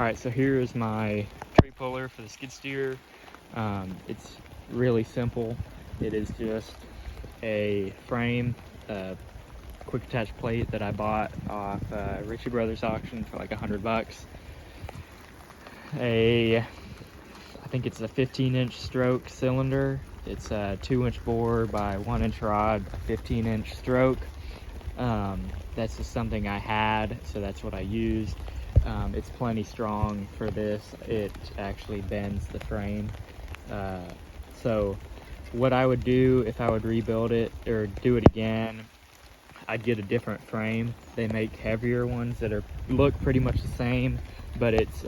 Alright, so here is my tray puller for the skid steer. It's really simple. It is just a frame, a quick attach plate that I bought off Ritchie Brothers auction for like $100. I think it's a 15-inch stroke cylinder. It's a 2-inch bore by 1-inch rod, a 15-inch stroke. That's just something I had, so that's what I used. It's plenty strong for this. It actually bends the frame. So what I would do if I would rebuild it or do it again, I'd get a different frame. They make heavier ones that look pretty much the same, but it's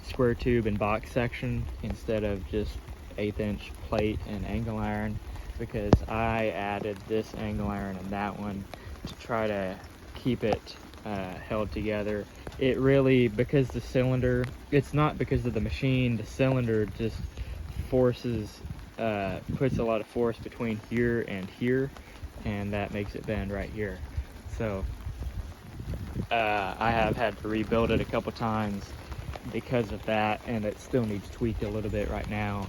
square tube and box section instead of just 1/8-inch plate and angle iron, because I added this angle iron and that one to try to keep it held together. It really, because the cylinder, it's not because of the machine, the cylinder just forces, puts a lot of force between here and here, and that makes it bend right here. So I have had to rebuild it a couple times because of that, and it still needs tweaked a little bit right now.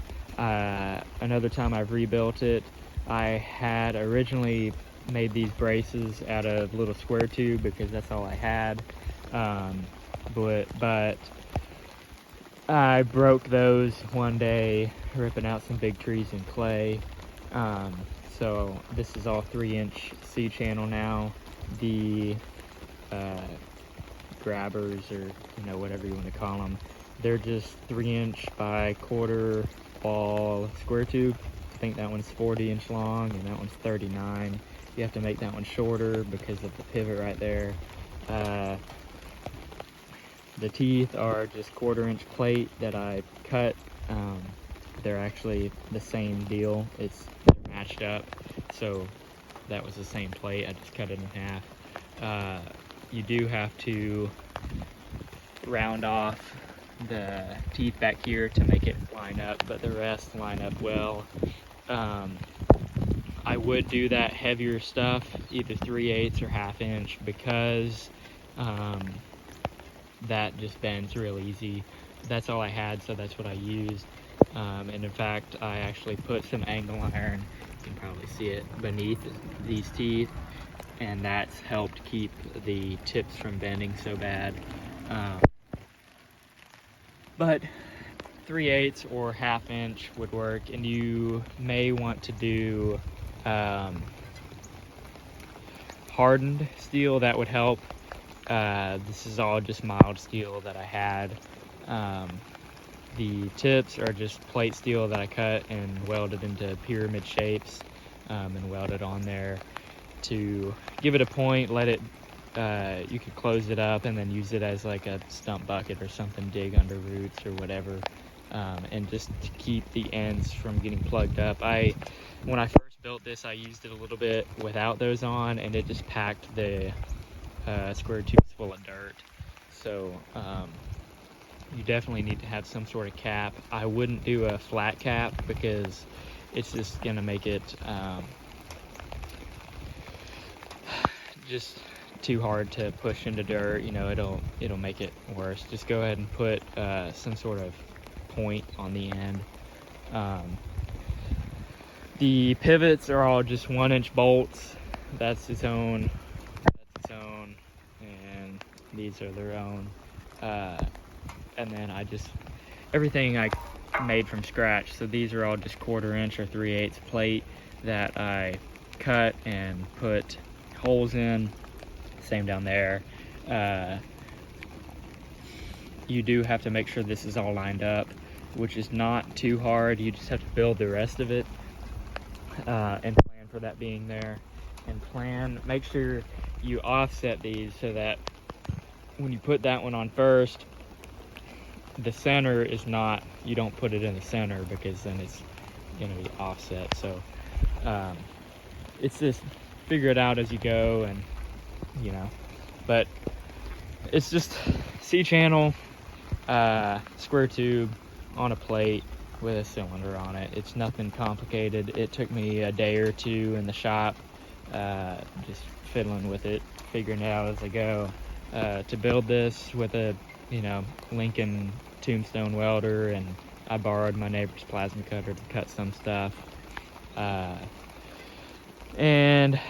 Another time I've rebuilt it, I had originally made these braces out of little square tube because that's all I had. But I broke those one day ripping out some big trees in clay. So this is all 3-inch C-channel now. The grabbers, or whatever you want to call them, they're just 3-inch by 1/4 ball square tube. I think that one's 40-inch long and that one's 39. You have to make that one shorter because of the pivot right there. The teeth are just 1/4-inch plate that I cut. They're actually the same deal. They're matched up, so that was the same plate. I just cut it in half. You do have to round off the teeth back here to make it line up, but the rest line up well. I would do that heavier stuff, either 3/8 or 1/2-inch, because that just bends real easy. That's all I had, so that's what I used. And in fact, I actually put some angle iron, you can probably see it, beneath these teeth, and that's helped keep the tips from bending so bad. But 3/8 or 1/2-inch would work, and you may want to do hardened steel. That would help. This is all just mild steel that I had. The tips are just plate steel that I cut and welded into pyramid shapes, and welded on there to give it a point. Let it, you could close it up and then use it as like a stump bucket or something, dig under roots or whatever, and just to keep the ends from getting plugged up. When I first built this, I used it a little bit without those on, and it just packed the square tubes full of dirt. So you definitely need to have some sort of cap. I wouldn't do a flat cap because it's just gonna make it just too hard to push into dirt. It'll make it worse. Just go ahead and put some sort of point on the end. The pivots are all just 1-inch bolts. That's its own, and these are their own. And then everything I made from scratch. So these are all just 1/4-inch or 3/8 plate that I cut and put holes in. Same down there. You do have to make sure this is all lined up, which is not too hard. You just have to build the rest of it, and plan for that being there. And make sure you offset these so that when you put that one on first, the center is not, you don't put it in the center, because then it's going to be offset. So it's just figure it out as you go, and but it's just C-channel, square tube on a plate with a cylinder on it. It's nothing complicated. It took me a day or two in the shop, just fiddling with it, figuring it out as I go. To build this with a you know, Lincoln Tombstone welder, and I borrowed my neighbor's plasma cutter to cut some stuff. And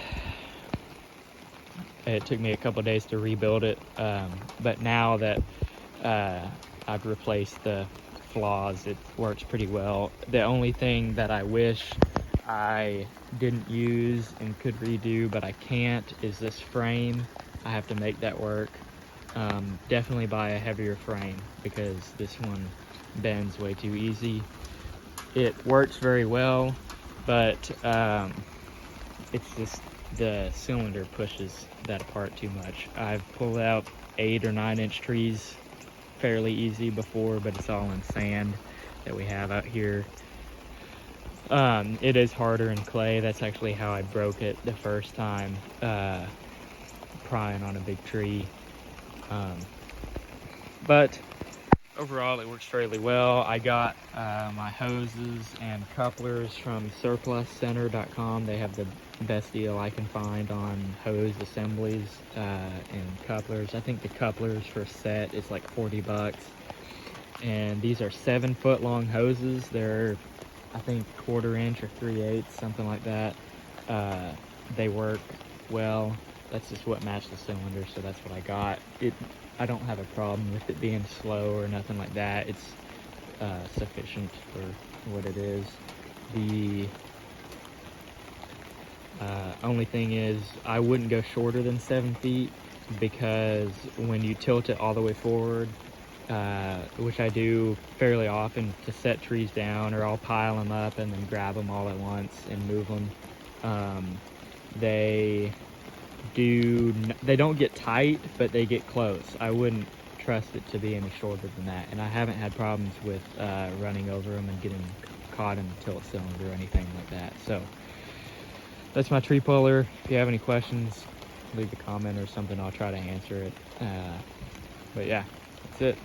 it took me a couple days to rebuild it, but now that I've replaced the flaws, it works pretty well. The only thing that I wish I didn't use and could redo, but I can't, is this frame. I have to make that work. Definitely buy a heavier frame, because this one bends way too easy. It works very well, but it's just the cylinder pushes that apart too much. I've pulled out 8 or 9 inch trees fairly easy before, but it's all in sand that we have out here. It is harder in clay. That's actually how I broke it the first time, prying on a big tree. But overall it works fairly well. I got my hoses and couplers from surpluscenter.com. They have the best deal I can find on hose assemblies and couplers. I think the couplers for a set is like 40 bucks. And these are 7 foot long hoses. They're, I think, 1/4 inch or 3/8, something like that. They work well. That's just what matched the cylinder, so that's what I got. I don't have a problem with it being slow or nothing like that. It's sufficient for what it is. The only thing is, I wouldn't go shorter than 7 feet, because when you tilt it all the way forward, which I do fairly often to set trees down, or I'll pile them up and then grab them all at once and move them. They don't get tight, but they get close. I wouldn't trust it to be any shorter than that, and I haven't had problems with running over them and getting caught in the tilt cylinder or anything like that. So that's my tree puller. If you have any questions, leave a comment or something. I'll try to answer it. But yeah, that's it.